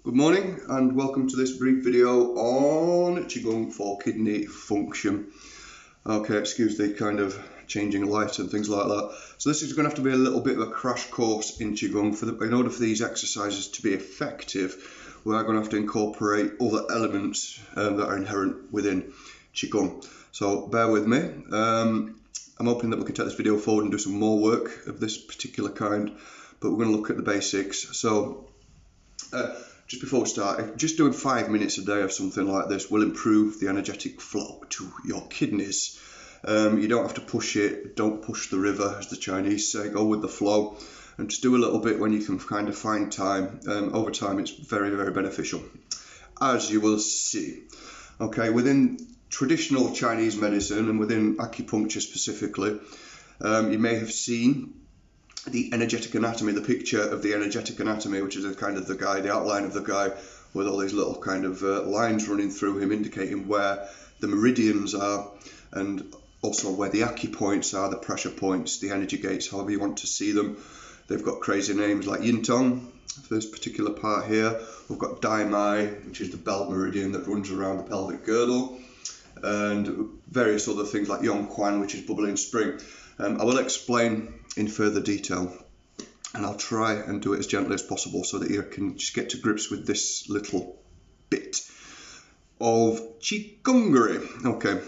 Good morning and welcome to this brief video on Qigong for kidney function. Okay, excuse the kind of changing light and things like that. So this is going to have to be a little bit of a crash course in Qigong. In order for these exercises to be effective, we are going to have to incorporate other elements that are inherent within Qigong. So bear with me. I'm hoping that we can take this video forward and do some more work of this particular kind, but we're going to look at the basics. So just before we start, just doing 5 minutes a day of something like this will improve the energetic flow to your kidneys. You don't have to push it, don't push the river, as the Chinese say, go with the flow, and just do a little bit when you can kind of find time. Over time it's very, very beneficial, as you will see. Okay, within traditional Chinese medicine and within acupuncture specifically, you may have seen the energetic anatomy, the picture of the energetic anatomy, which is a kind of the outline of the guy with all these little kind of lines running through him indicating where the meridians are and also where the acupoints are, the pressure points, the energy gates, however you want to see them. They've got crazy names like Yin Tong for this particular part here. We've got Dai Mai, which is the belt meridian that runs around the pelvic girdle, and various other things like Yong Quan, which is bubbling spring. I will explain in further detail, and I'll try and do it as gently as possible so that you can just get to grips with this little bit of Qigongery. Okay,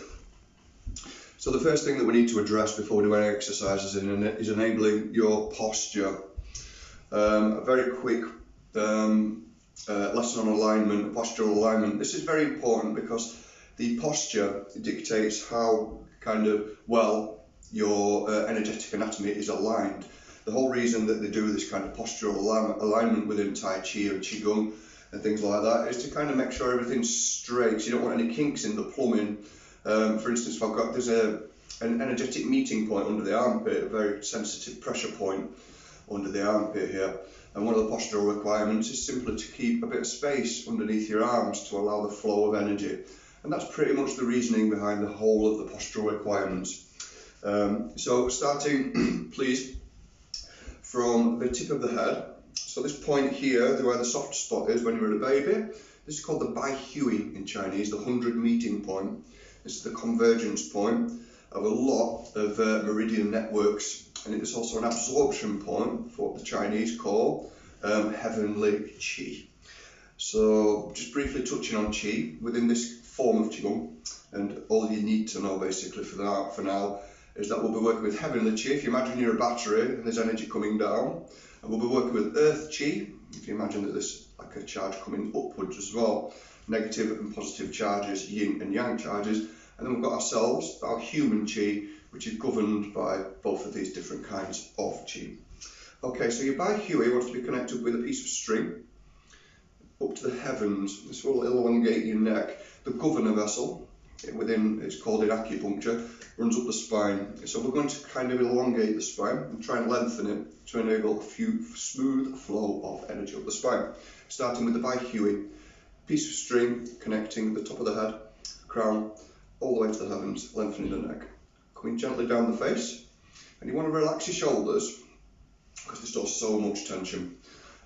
so the first thing that we need to address before we do any exercises is enabling your posture. A very quick lesson on alignment, postural alignment. This is very important because the posture dictates how kind of well your energetic anatomy is aligned. The whole reason that they do this kind of postural alignment within Tai Chi and Qigong and things like that is to kind of make sure everything's straight. So you don't want any kinks in the plumbing. For instance, if there's an energetic meeting point under the armpit, a very sensitive pressure point under the armpit here, and one of the postural requirements is simply to keep a bit of space underneath your arms to allow the flow of energy. And that's pretty much the reasoning behind the whole of the postural requirements. So starting please from the tip of the head, so this point here, where the soft spot is when you're a baby, this is called the Bai Hui in Chinese, the 100 meeting point. This is the convergence point of a lot of meridian networks, and it is also an absorption point for what the Chinese call heavenly Qi. So just briefly touching on Qi within this form of Qigong, and all you need to know basically for now is that we'll be working with heavenly Qi. If you imagine you're a battery and there's energy coming down, and we'll be working with earth Qi. If you imagine that there's like a charge coming upwards as well, negative and positive charges, yin and yang charges, and then we've got ourselves, our human Qi, which is governed by both of these different kinds of Qi. Okay, so your Bai Hui wants to be connected with a piece of string up to the heavens. This will elongate your neck. The governor vessel it's called in acupuncture, runs up the spine. So we're going to kind of elongate the spine and try and lengthen it to enable a smooth flow of energy up the spine. Starting with the Bai Hui, piece of string connecting the top of the head, crown, all the way to the heavens, lengthening the neck. Coming gently down the face, and you want to relax your shoulders because there's still so much tension.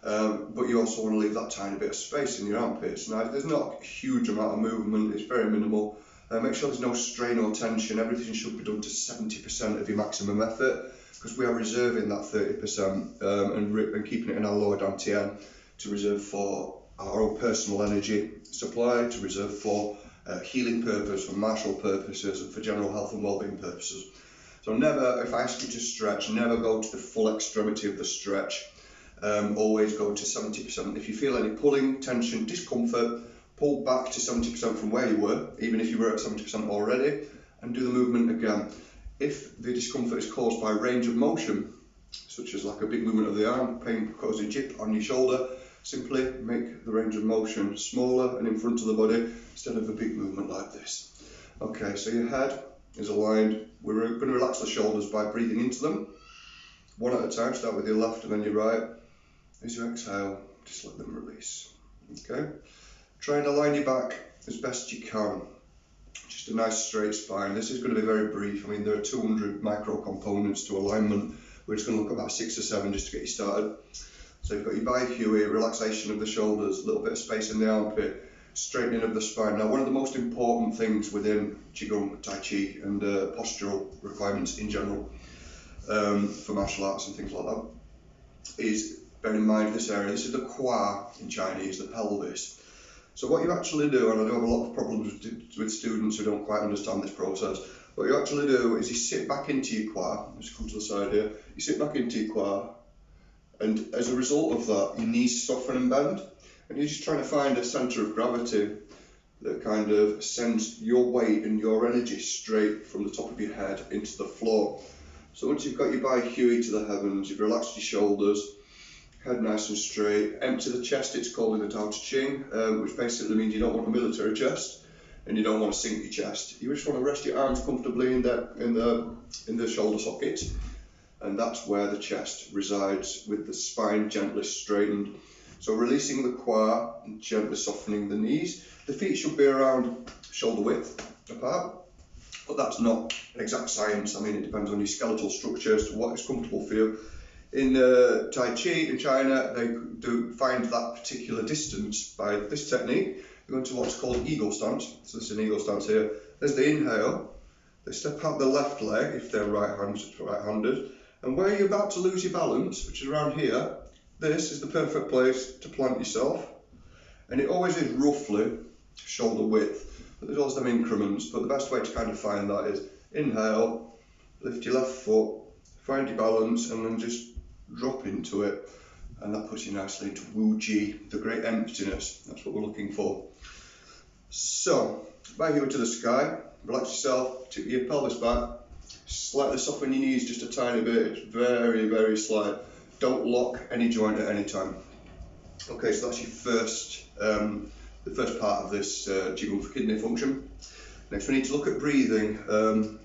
But you also want to leave that tiny bit of space in your armpits. Now, if there's not a huge amount of movement, it's very minimal. Make sure there's no strain or tension. Everything should be done to 70% of your maximum effort, because we are reserving that 30% and keeping it in our lower dantian to reserve for our own personal energy supply, to reserve for healing purpose, for martial purposes, and for general health and well-being purposes. So never, if I ask you to stretch, never go to the full extremity of the stretch. Always go to 70%. If you feel any pulling, tension, discomfort, pull back to 70% from where you were, even if you were at 70% already, and do the movement again. If the discomfort is caused by range of motion, such as like a big movement of the arm, pain causing jip on your shoulder, simply make the range of motion smaller and in front of the body instead of a big movement like this. Okay, so your head is aligned. We're going to relax the shoulders by breathing into them, one at a time. Start with your left and then your right. As you exhale, just let them release. Okay, try and align your back as best you can. Just a nice straight spine. This is going to be very brief. I mean, there are 200 micro components to alignment. We're just going to look at about 6 or 7 just to get you started. So you've got your Bai Hui, relaxation of the shoulders, a little bit of space in the armpit, straightening of the spine. Now, one of the most important things within Qigong, Tai Chi, and postural requirements in general for martial arts and things like that is, bear in mind this area, this is the Qua in Chinese, the pelvis. So what you actually do, and I do have a lot of problems with students who don't quite understand this process, what you actually do is you sit back into your Qua, just come to the side here, you sit back into your Qua, and as a result of that, your knees soften and bend, and you're just trying to find a centre of gravity that kind of sends your weight and your energy straight from the top of your head into the floor. So once you've got your Bai Hui to the heavens, you've relaxed your shoulders, head nice and straight, empty the chest, it's called in the Tao Te Ching, which basically means you don't want a military chest and you don't want to sink your chest. You just want to rest your arms comfortably in the shoulder socket, and that's where the chest resides, with the spine gently straightened. So releasing the Qua and gently softening the knees. The feet should be around shoulder width apart, but that's not exact science. I mean, it depends on your skeletal structure as to what is comfortable for you. In Tai Chi in China, they do find that particular distance by this technique. They go into what's called eagle stance. So this is an eagle stance here. There's the inhale. They step out the left leg if they're right-handed. And where you're about to lose your balance, which is around here, this is the perfect place to plant yourself. And it always is roughly shoulder width. But there's also some increments. But the best way to kind of find that is inhale, lift your left foot, find your balance, and then just drop into it, and that puts you nicely into Wu Ji, the great emptiness. That's what we're looking for. So, Bai Hui to the sky, relax yourself, tip your pelvis back, slightly soften your knees just a tiny bit, it's very, very slight. Don't lock any joint at any time. Okay, so that's your the first part of this Qigong for kidney function. Next we need to look at breathing.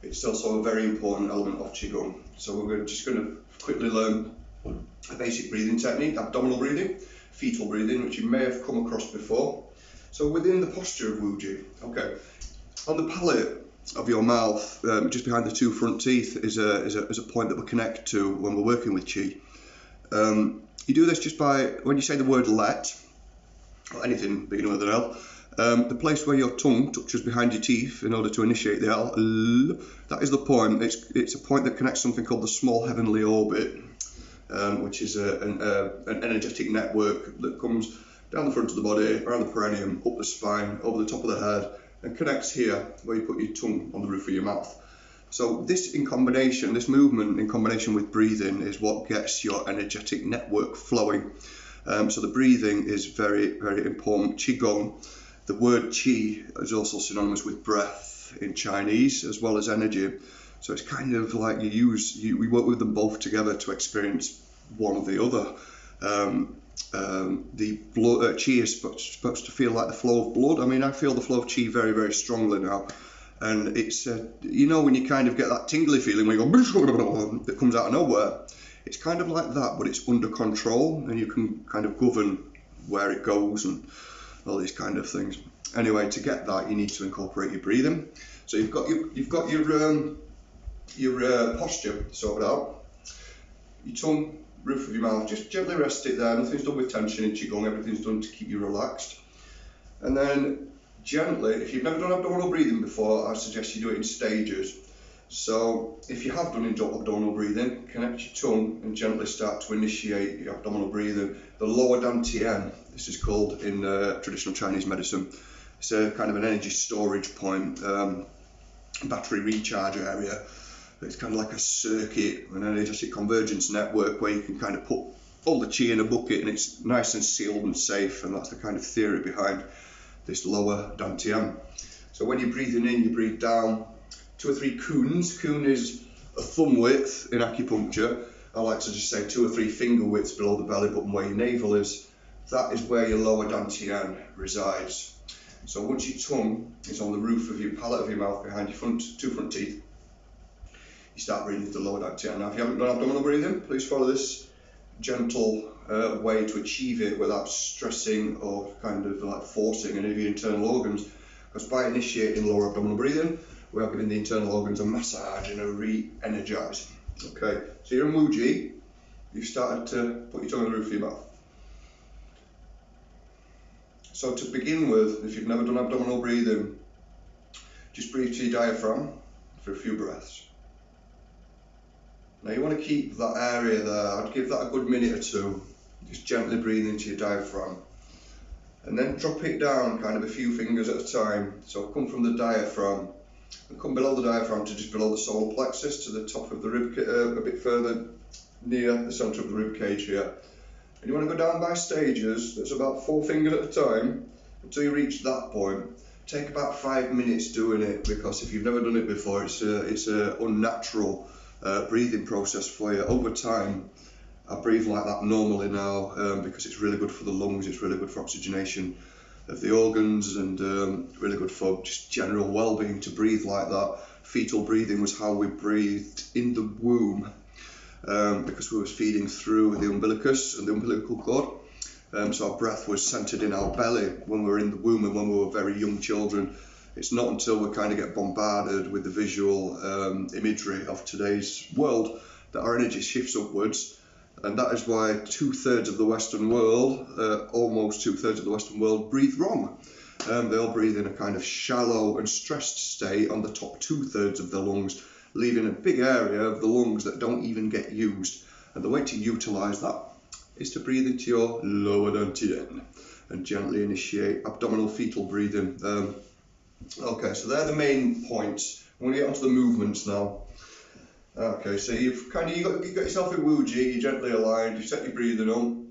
It's also a very important element of Qigong. So we're just going to quickly learn a basic breathing technique, abdominal breathing, fetal breathing, which you may have come across before. So within the posture of Wu Ji, okay, on the palate of your mouth, just behind the two front teeth, is a point that we connect to when we're working with Qi. You do this just by, when you say the word let, or anything beginning with an L, the place where your tongue touches behind your teeth in order to initiate the L, that is the point. It's a point that connects something called the small heavenly orbit, which is an energetic network that comes down the front of the body, around the perineum, up the spine, over the top of the head, and connects here where you put your tongue on the roof of your mouth. So this movement in combination with breathing is what gets your energetic network flowing. So the breathing is very, very important. Qigong, the word Qi is also synonymous with breath in Chinese as well as energy. So it's kind of like we work with them both together to experience one or the other. The blood, Qi is supposed to feel like the flow of blood. I mean, I feel the flow of Qi very, very strongly now. And it's, you know, when you kind of get that tingly feeling when you go, that comes out of nowhere. It's kind of like that, but it's under control, and you can kind of govern where it goes and all these kind of things. Anyway, to get that, you need to incorporate your breathing. So you've got your posture sorted out. Your tongue, roof of your mouth, just gently rest it there. Nothing's done with tension in Qigong. Everything's done to keep you relaxed. And then gently, if you've never done abdominal breathing before, I suggest you do it in stages. So if you have done abdominal breathing, connect your tongue and gently start to initiate your abdominal breathing. The lower dantian, this is called in traditional Chinese medicine. It's a kind of an energy storage point, battery recharge area. It's kind of like a circuit, an energetic convergence network where you can kind of put all the Qi in a bucket and it's nice and sealed and safe, and that's the kind of theory behind this lower dantian. So when you're breathing in, you breathe down 2 or 3 kuns. Kun is a thumb width in acupuncture. I like to just say 2 or 3 finger widths below the belly button where your navel is. That is where your lower dantian resides. So once your tongue is on the roof of your palate of your mouth behind your 2 front teeth, you start breathing with the lower dantian. Now, if you haven't done abdominal breathing, please follow this gentle way to achieve it without stressing or kind of like forcing any of your internal organs. Because by initiating lower abdominal breathing, we are giving the internal organs a massage and a re-energize. Okay, so you're in Wu Ji. you've started to put your tongue on the roof of your mouth. So to begin with, if you've never done abdominal breathing, just breathe to your diaphragm for a few breaths. Now you want to keep that area there. I'd give that a good minute or two. Just gently breathe into your diaphragm. And then drop it down kind of a few fingers at a time. So come from the diaphragm and come below the diaphragm to just below the solar plexus, to the top of the rib, a bit further near the centre of the rib cage here. And you want to go down by stages. That's about 4 fingers at a time until you reach that point. Take about 5 minutes doing it, because if you've never done it before, it's a unnatural breathing process for you. Over time, I breathe like that normally now, because it's really good for the lungs, it's really good for oxygenation of the organs, and really good for just general well-being to breathe like that. Fetal breathing was how we breathed in the womb, because we were feeding through the umbilicus and the umbilical cord. So our breath was centered in our belly when we were in the womb and when we were very young children. It's not until we kind of get bombarded with the visual imagery of today's world that our energy shifts upwards. And that is why 2/3 of the Western world, almost 2/3 of the Western world, breathe wrong. They all breathe in a kind of shallow and stressed state on the top 2/3 of the lungs, leaving a big area of the lungs that don't even get used. And the way to utilise that is to breathe into your lower dantian and gently initiate abdominal fetal breathing. Okay, so they're the main points. I'm going to get onto the movements now. Okay, so you've got yourself in Wu Ji, you're gently aligned, you've set your breathing on.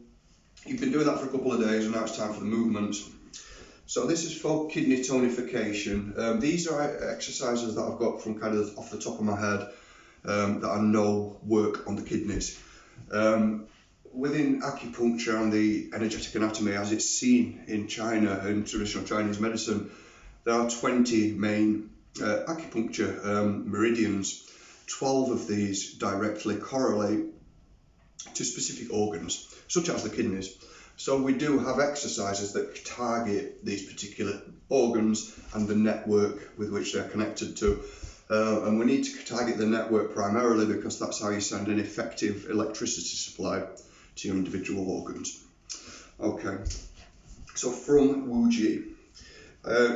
You've been doing that for a couple of days, and now it's time for the movements. So this is for kidney tonification. These are exercises that I've got from kind of off the top of my head, that I know work on the kidneys. Within acupuncture and the energetic anatomy as it's seen in China and traditional Chinese medicine, there are 20 main acupuncture meridians. 12 of these directly correlate to specific organs, such as the kidneys. So we do have exercises that target these particular organs and the network with which they're connected to. And we need to target the network primarily because that's how you send an effective electricity supply to your individual organs. Okay, so from Wu Ji.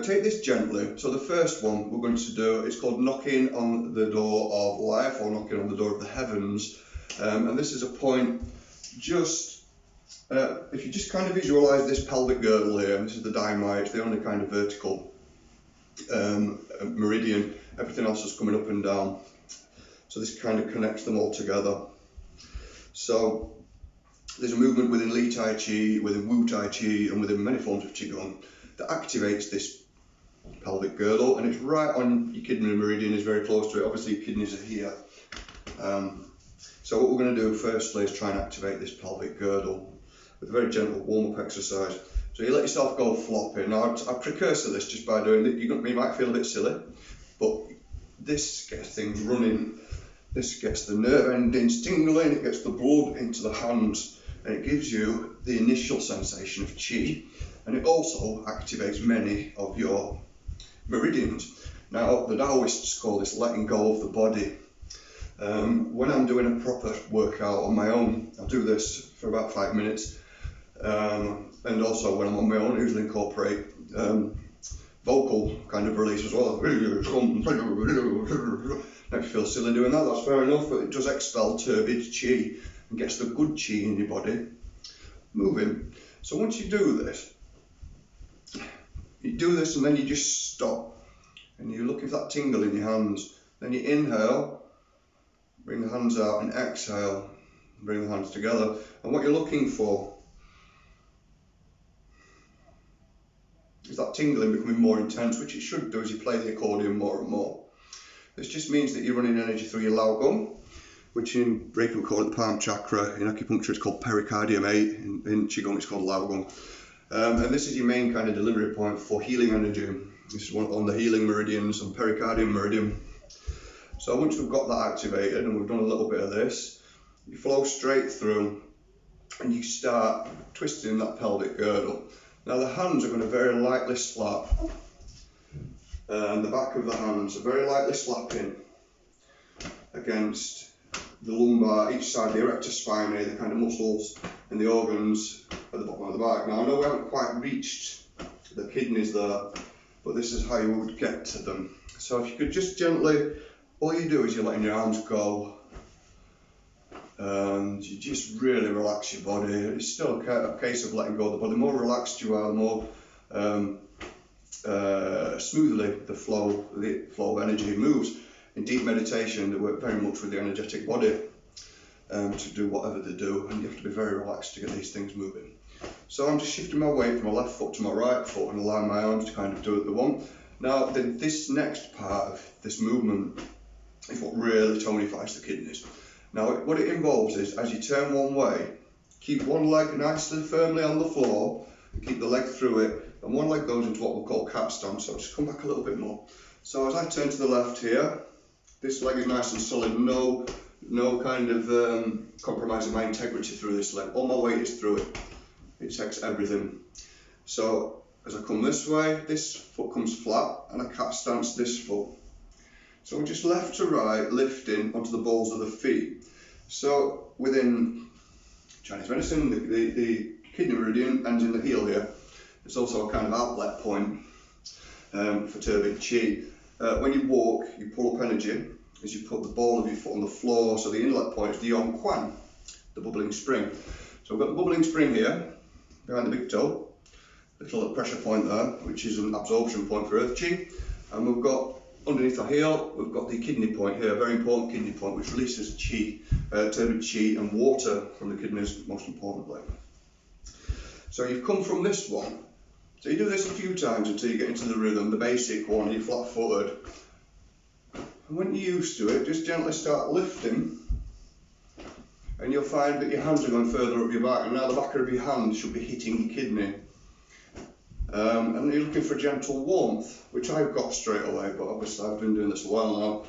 Take this gently. So the first one we're going to do is called knocking on the door of life, or knocking on the door of the heavens. And this is a point just, if you just kind of visualize this pelvic girdle here, this is the dynamite, it's the only kind of vertical meridian, everything else is coming up and down. So this kind of connects them all together. So there's a movement within Li Tai Chi, within Wu Tai Chi, and within many forms of Qigong that activates this pelvic girdle, and it's right on your kidney meridian, is very close to it. Obviously your kidneys are here. So what we're going to do firstly is try and activate this pelvic girdle with a very gentle warm-up exercise. So you let yourself go flopping. Now I precursor this just by doing it. You might feel a bit silly, but this gets things running. This gets the nerve endings tingling, it gets the blood into the hands, and it gives you the initial sensation of Qi. And it also activates many of your meridians. Now, the Taoists call this letting go of the body. When I'm doing a proper workout on my own, I'll do this for about 5 minutes. And also when I'm on my own, I usually incorporate vocal kind of release as well. Now, if you feel silly doing that, that's fair enough, but it does expel turbid Qi and gets the good Qi in your body moving. So once you do this and then you just stop and you look for that tingle in your hands. Then you inhale, bring the hands out, and exhale, bring the hands together. And what you're looking for is that tingling becoming more intense, which it should do as you play the accordion more and more. This just means that you're running energy through your lao gong, which in Reiki we call it the palm chakra. In acupuncture it's called pericardium 8. In Qigong it's called lao gong. And this is your main kind of delivery point for healing energy. This is one on the healing meridians and pericardium meridian. So once we've got that activated and we've done a little bit of this, you flow straight through and you start twisting that pelvic girdle. Now the hands are going to very lightly slap, and the back of the hands are very lightly slapping against the lumbar, each side, the erector spinae, the kind of muscles and the organs at the bottom of the back. Now I know we haven't quite reached the kidneys there, but this is how you would get to them. So if you could just gently, all you do is you're letting your arms go, and you just really relax your body. It's still a case of letting go of the body. The more relaxed you are, the more smoothly the flow of energy moves. In deep meditation, they work very much with the energetic body to do whatever they do, and you have to be very relaxed to get these things moving. So I'm just shifting my weight from my left foot to my right foot and allowing my arms to kind of do what they want. Now, this next part of this movement is what really tonifies the kidneys. Now, what it involves is, as you turn one way, keep one leg nicely firmly on the floor, and keep the leg through it, and one leg goes into what we'll call cat stance. So just come back a little bit more. So as I turn to the left here, this leg is nice and solid, no kind of compromising my integrity through this leg. All my weight is through it. It takes everything. So as I come this way, this foot comes flat, and I cat stance this foot. So we're just left to right, lifting onto the balls of the feet. So within Chinese medicine, the kidney meridian ends in the heel here. It's also a kind of outlet point for turbid qi. When you walk, you pull up energy as you put the ball of your foot on the floor. So the inlet point is the Yong Quan, the bubbling spring. So we've got the bubbling spring here, behind the big toe, little pressure point there, which is an absorption point for earth qi. And we've got underneath our heel, we've got the kidney point here, a very important kidney point, which releases qi, turbid qi and water from the kidneys, most importantly. So you've come from this one. So you do this a few times until you get into the rhythm, the basic one, you're flat-footed. And when you're used to it, just gently start lifting, and you'll find that your hands are going further up your back, and now the back of your hand should be hitting your kidney. And you're looking for gentle warmth, which I've got straight away, but obviously I've been doing this a while now.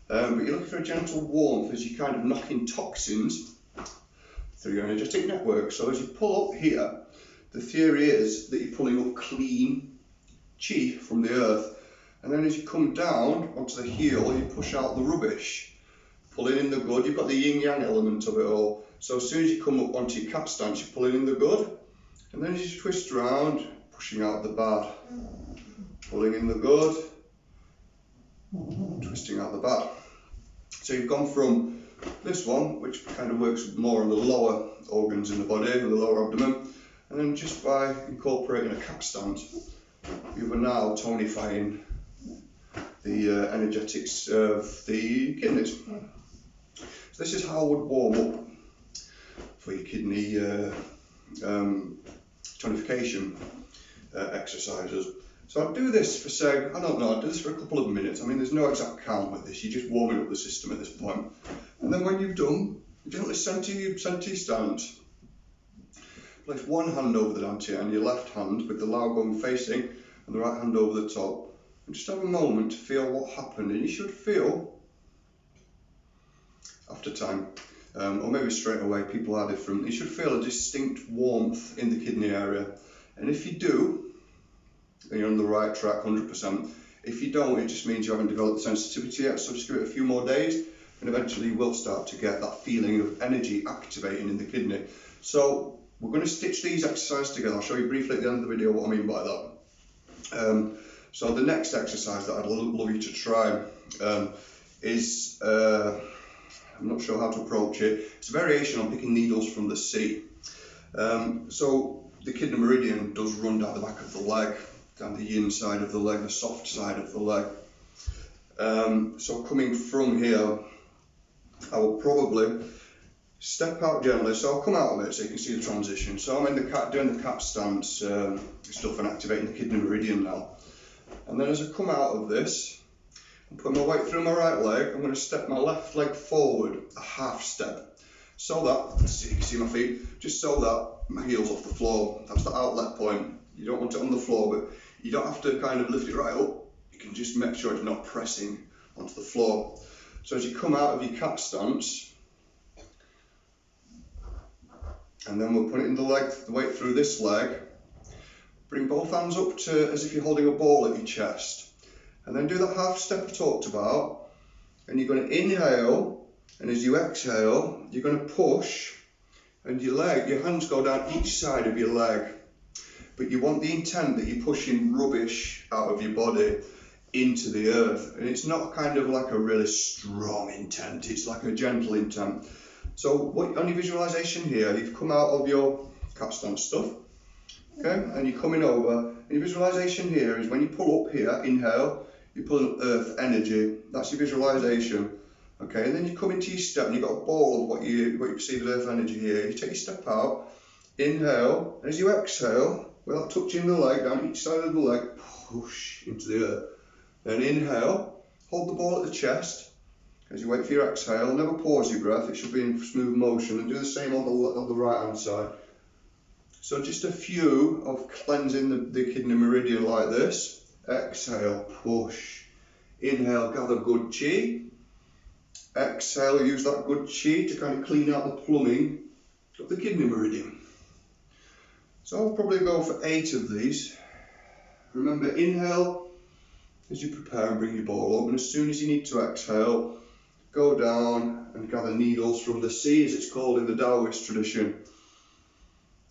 But you're looking for a gentle warmth as you kind of knock in toxins through your energetic network. So as you pull up here, the theory is that you're pulling up clean qi from the earth, and then as you come down onto the heel, you push out the rubbish, pulling in the good. You've got the yin-yang element of it all. So as soon as you come up onto your cat stance, you're pulling in the good, and then as you twist around, pushing out the bad, pulling in the good, twisting out the bad. So you've gone from this one, which kind of works more on the lower organs in the body, and the lower abdomen, and then just by incorporating a cat stance, you are now tonifying the energetics of the kidneys. So this is how I would warm up for your kidney tonification exercises. So I'd do this for, say, I don't know, I'd do this for a couple of minutes. I mean, there's no exact count with this, you're just warming up the system at this point. And then when you've done, you gently centre your stance. Place one hand over the dantian and your left hand with the lao gong facing, and the right hand over the top. And just have a moment to feel what happened. And you should feel, after time, or maybe straight away, people are different, you should feel a distinct warmth in the kidney area. And if you do, then you're on the right track 100%. If you don't, it just means you haven't developed the sensitivity yet, so just give it a few more days, and eventually you will start to get that feeling of energy activating in the kidney. So we're going to stitch these exercises together. I'll show you briefly at the end of the video what I mean by that. So the next exercise that I'd love you to try is, I'm not sure how to approach it, it's a variation on picking needles from the sea. So the kidney meridian does run down the back of the leg, down the yin side of the leg, the soft side of the leg. So coming from here, I will probably step out gently, so I'll come out of it so you can see the transition. So I'm in the cat, doing the cat stance, stuff and activating the kidney meridian now. And then as I come out of this, I'm putting my weight through my right leg, I'm going to step my left leg forward a half step. So that, you can see my feet, just so that my heel's off the floor. That's the outlet point. You don't want it on the floor, but you don't have to kind of lift it right up. You can just make sure it's not pressing onto the floor. So as you come out of your cat stance, and then we're putting the weight through this leg, bring both hands up to as if you're holding a ball at your chest, and then do that half step I talked about, and you're going to inhale And as you exhale, you're going to push, and your hands go down each side of your leg. But you want the intent that you're pushing rubbish out of your body into the earth. And it's not kind of like a really strong intent, it's like a gentle intent. So on your visualization here, you've come out of your cat stance stuff, okay, and you're coming over. And your visualization here is when you pull up here, inhale, you pull in earth energy. That's your visualization, okay. And then you come into your step, and you've got a ball of what you perceive as earth energy here. You take your step out, inhale, and as you exhale, without touching the leg, down each side of the leg, push into the earth. Then inhale, hold the ball at the chest. As you wait for your exhale, never pause your breath, it should be in smooth motion, and do the same on the right hand side. So just a few of cleansing the kidney meridian like this. Exhale, push. Inhale, gather good chi. Exhale, use that good chi to kind of clean out the plumbing of the kidney meridian. So I'll probably go for 8 of these. Remember, inhale as you prepare and bring your ball up, and as soon as you need to exhale, go down and gather needles from the sea, as it's called in the Taoist tradition.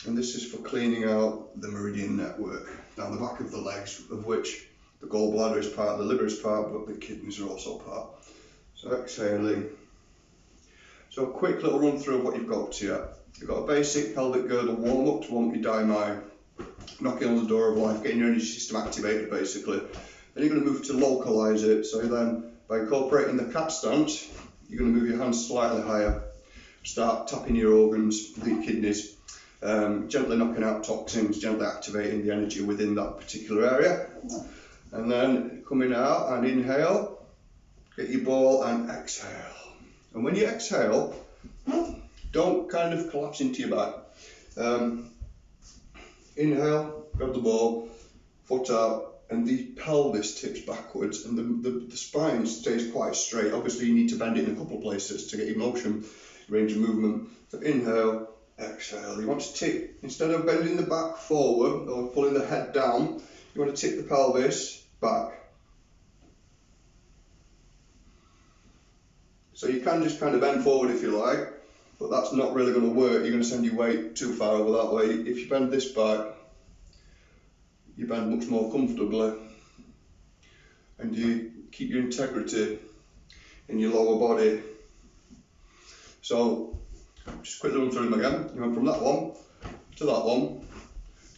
And this is for cleaning out the meridian network down the back of the legs, of which the gallbladder is part, the liver is part, but the kidneys are also part. So exhaling. So a quick little run through of what you've got up to yet. You've got a basic pelvic girdle warm up to warm up your Daimai, knocking on the door of life, getting your energy system activated basically. Then you're going to move to localize it. So then, by incorporating the cat stance, you're going to move your hands slightly higher, start tapping your organs, the kidneys, gently knocking out toxins, gently activating the energy within that particular area. And then coming out and inhale, get your ball and exhale. And when you exhale, don't kind of collapse into your back. Inhale, grab the ball, foot out, and the pelvis tips backwards, and the spine stays quite straight. Obviously, you need to bend it in a couple of places to get your motion, range of movement. So inhale, exhale. You want to tip, instead of bending the back forward or pulling the head down, you want to tip the pelvis back. So you can just kind of bend forward if you like, but that's not really going to work. You're going to send your weight too far over that way. If you bend this back, you bend much more comfortably, and you keep your integrity in your lower body. So just quickly run through them again. You went from that one to that one,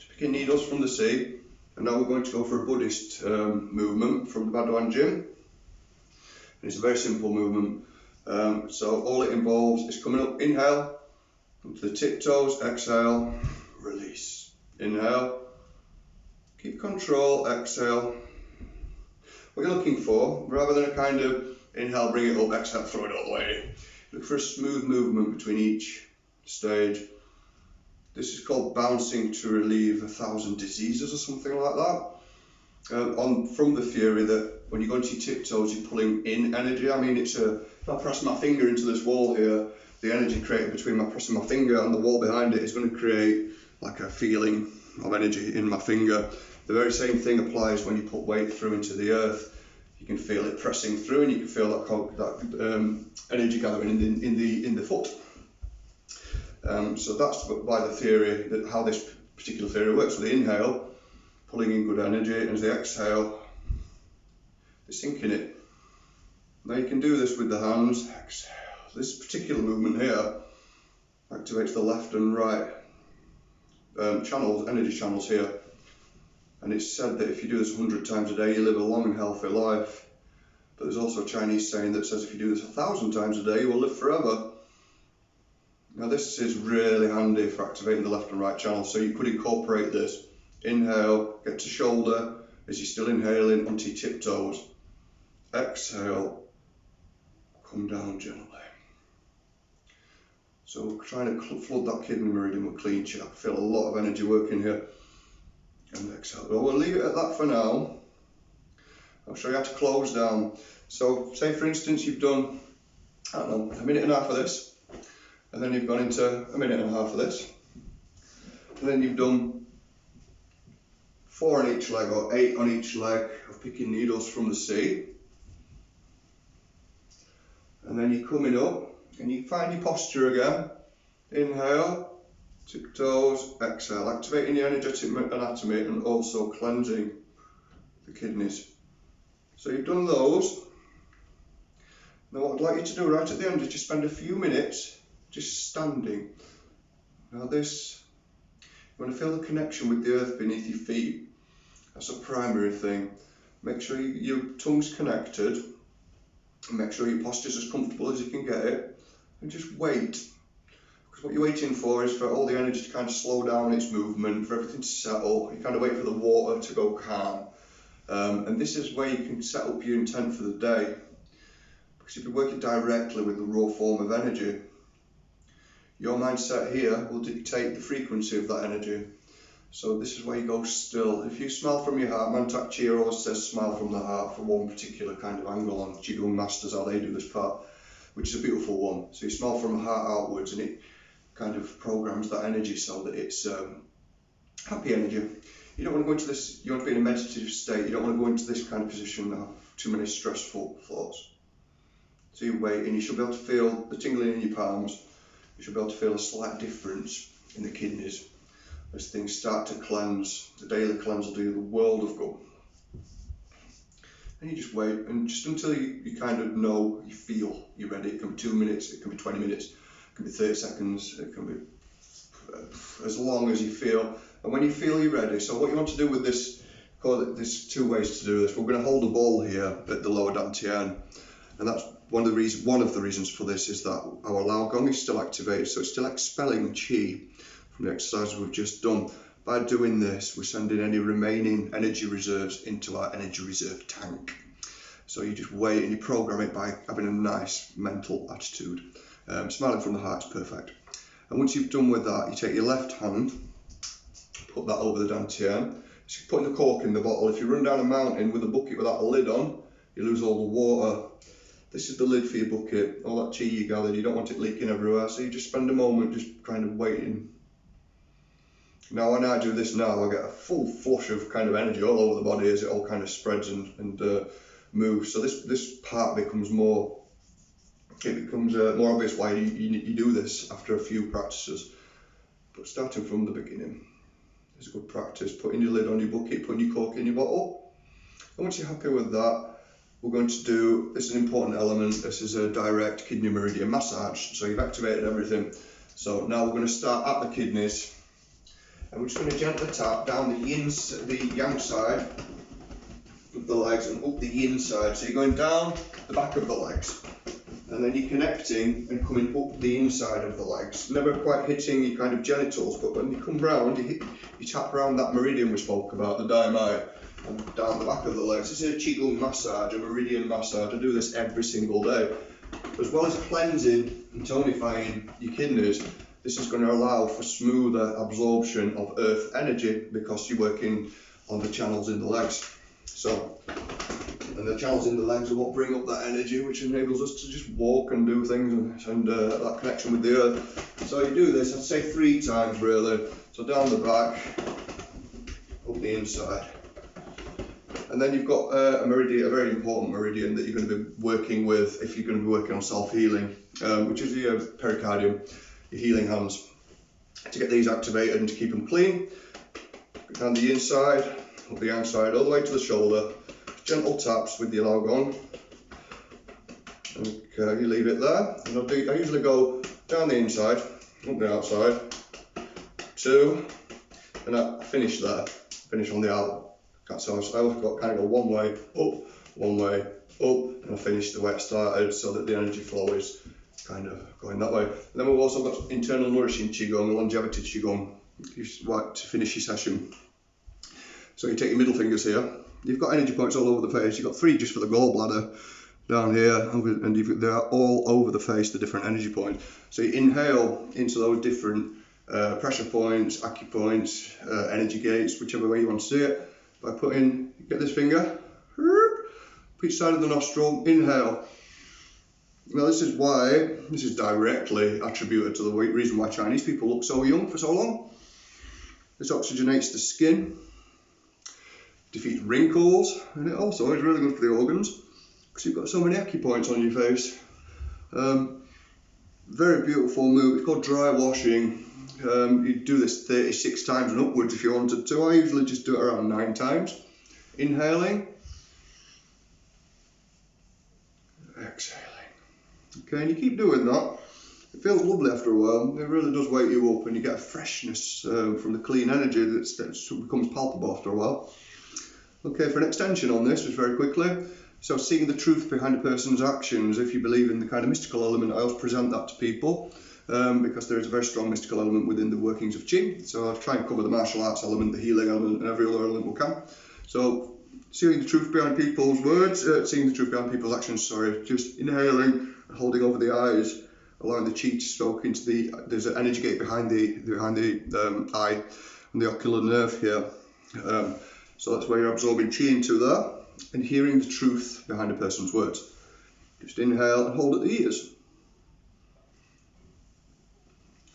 to picking needles from the sea, and now we're going to go for a Buddhist movement from the Badoan Gym. And it's a very simple movement. So all it involves is coming up, inhale, into the tiptoes, exhale, release. Inhale, keep control, exhale. What you're looking for, rather than a kind of inhale, bring it up, exhale, throw it all away, look for a smooth movement between each stage. This is called bouncing to relieve 1,000 diseases or something like that. From the theory that when you go into your tiptoes, you're pulling in energy. I mean, if I press my finger into this wall here, the energy created between my pressing my finger and the wall behind it is going to create like a feeling of energy in my finger. The very same thing applies when you put weight through into the earth. You can feel it pressing through, and you can feel that energy gathering in the foot. So that's by the theory, that how this particular theory works. With the inhale, pulling in good energy, and as they exhale, they're sinking it. Now you can do this with the hands. Exhale. This particular movement here activates the left and right channels, energy channels here. And it's said that if you do this 100 times a day, you live a long and healthy life. But there's also a Chinese saying that says if you do this 1,000 times a day, you will live forever. Now this is really handy for activating the left and right channels. So you could incorporate this. Inhale, get to shoulder as you're still inhaling onto your tiptoes. Exhale, come down gently. So we're trying to flood that kidney meridian with clean chi. I feel a lot of energy working here. And exhale. Well, we'll leave it at that for now. I'll show you how to close down. So say for instance you've done, I don't know, 1.5 minutes of this, and then you've gone into 1.5 minutes of this, and then you've done 4 on each leg or 8 on each leg of picking needles from the sea. And then you're coming up and you find your posture again. Inhale, tiptoes, exhale, activating the energetic anatomy and also cleansing the kidneys. So you've done those. Now what I'd like you to do right at the end is just spend a few minutes just standing. Now this, you want to feel the connection with the earth beneath your feet. That's a primary thing. Make sure your tongue's connected. And make sure your posture's as comfortable as you can get it. And just wait. Because what you're waiting for is for all the energy to kind of slow down its movement, for everything to settle. You kind of wait for the water to go calm. And this is where you can set up your intent for the day. Because if you're working directly with the raw form of energy, your mindset here will dictate the frequency of that energy. So this is where you go still. If you smile from your heart, Mantak Chia always says smile from the heart for one particular kind of angle on Qigong Masters, how they do this part, which is a beautiful one. So you smile from the heart outwards and it kind of programs that energy so that it's happy energy. You don't want to go into this, you want to be in a meditative state, you don't want to go into this kind of position and have too many stressful thoughts. So you wait and you should be able to feel the tingling in your palms. You should be able to feel a slight difference in the kidneys as things start to cleanse. The daily cleanse will do you the world of good. And you just wait, and just until you kind of know, you feel you're ready. It can be 2 minutes, it can be 20 minutes, it can be 30 seconds, it can be as long as you feel. And when you feel you're ready, so what you want to do with this, there's two ways to do this. We're going to hold a ball here at the lower dantian, and that's one of the reasons for this is that our Lao Gong is still activated, so it's still expelling qi from the exercises we've just done. By doing this, we're sending any remaining energy reserves into our energy reserve tank. So you just wait and you program it by having a nice mental attitude. Smiling from the heart is perfect. And once you've done with that, you take your left hand, put that over the dantian. So you're putting the cork in the bottle. If you run down a mountain with a bucket without a lid on, you lose all the water. This is the lid for your bucket. All that qi you gathered, you don't want it leaking everywhere. So you just spend a moment just kind of waiting. Now when I do this now, I get a full flush of kind of energy all over the body as it all kind of spreads and moves. So this part becomes more, more obvious why you do this after a few practices. But starting from the beginning is a good practice. Putting your lid on your bucket, putting your cork in your bottle. And once you're happy with that, we're going to do, this is an important element, this is a direct kidney meridian massage. So you've activated everything. So now we're going to start at the kidneys. And we're just going to gently tap down the yang side of the legs and up the yin side. So you're going down the back of the legs. And then you're connecting and coming up the inside of the legs. Never quite hitting your kind of genitals, but when you come round, you tap around that meridian we spoke about, the dynamite, and down the back of the legs. This is a Qigong massage, a meridian massage. I do this every single day. As well as cleansing and tonifying your kidneys, this is going to allow for smoother absorption of earth energy because you're working on the channels in the legs. So, and the channels in the legs are what bring up that energy, which enables us to just walk and do things and that connection with the earth. So you do this, I'd say 3 times really. So down the back, up the inside. And then you've got a meridian, a very important meridian that you're going to be working with if you're going to be working on self-healing, which is your pericardium, your healing hands. To get these activated and to keep them clean, down the inside, up the outside, all the way to the shoulder. Gentle taps with your Lao Gong. Okay, you leave it there. And I usually go down the inside, up the outside, 2, and I finish there. Finish on the out. So I always got kind of go one way, up, and I finish the way it started so that the energy flow is kind of going that way. And then we've also got internal nourishing Qigong, longevity Qigong, to finish your session. So you take your middle fingers here. You've got energy points all over the face. You've got 3 just for the gallbladder down here, and they're all over the face, the different energy points. So you inhale into those different pressure points, acupoints, energy gates, whichever way you want to see it. By putting, get this finger, each side of the nostril, inhale. Now this is directly attributed to the reason why Chinese people look so young for so long. This oxygenates the skin, defeats wrinkles, and it also is really good for the organs because you've got so many acupoints on your face. Very beautiful move. It's called dry washing. You do this 36 times and upwards if you wanted to. I usually just do it around 9 times. Inhaling. Exhaling. Okay, and you keep doing that. It feels lovely after a while. It really does wake you up, and you get a freshness from the clean energy that becomes palpable after a while. Okay, for an extension on this, just very quickly. So seeing the truth behind a person's actions, if you believe in the kind of mystical element, I always present that to people because there is a very strong mystical element within the workings of Qi. So I'll try and cover the martial arts element, the healing element, and every other element we can. So seeing the truth behind people's words, seeing the truth behind people's actions, just inhaling, holding over the eyes, allowing the Qi to soak into there's an energy gate behind the eye and the ocular nerve here. So that's where you're absorbing Qi into that. And hearing the truth behind a person's words. Just inhale and hold at the ears.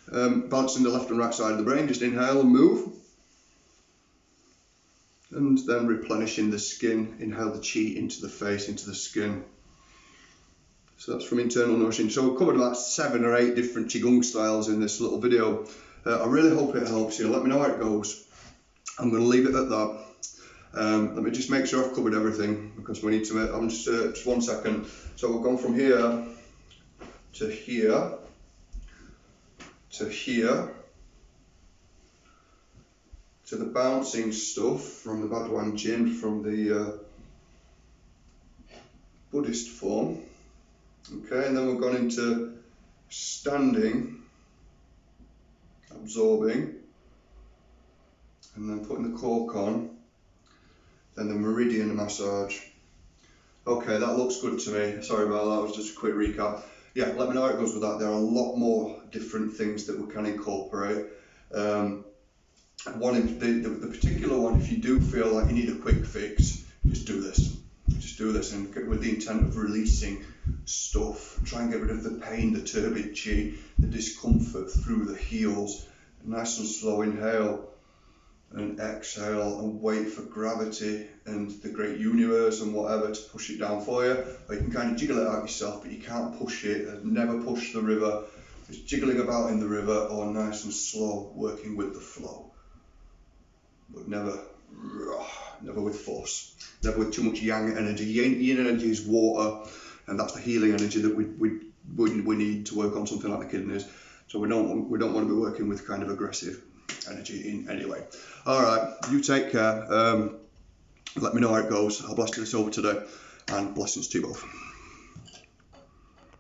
Balancing the left and right side of the brain, just inhale and move. And then replenishing the skin, inhale the Qi into the face, into the skin. So that's from internal nourishing. So we've covered about 7 or 8 different Qigong styles in this little video. I really hope it helps you. Let me know how it goes. I'm going to leave it at that. Let me just make sure I've covered everything because we need to. I'm just 1 second. So we've gone from here to here to here to the bouncing stuff from the Bhagwan Jin, from the Buddhist form. Okay, and then we've gone into standing, absorbing, and then putting the cork on. Then the meridian massage. Okay, that looks good to me. Sorry about that, was just a quick recap. Yeah, let me know how it goes with that. There are a lot more different things that we can incorporate. The particular one, if you do feel like you need a quick fix, just do this. Just do this, and with the intent of releasing stuff. Try and get rid of the pain, the turbid Qi, the discomfort through the heels. Nice and slow inhale. And exhale and wait for gravity and the great universe and whatever to push it down for you. Or you can kind of jiggle it out yourself, but you can't push it. Never push the river. Just jiggling about in the river, or nice and slow, working with the flow. But never with force. Never with too much yang energy. Yin energy is water, and that's the healing energy that we need to work on something like the kidneys. So we don't want to be working with kind of aggressive energy in any way. Alright, you take care. Let me know how it goes. I'll blast this over today, and blessings to you both.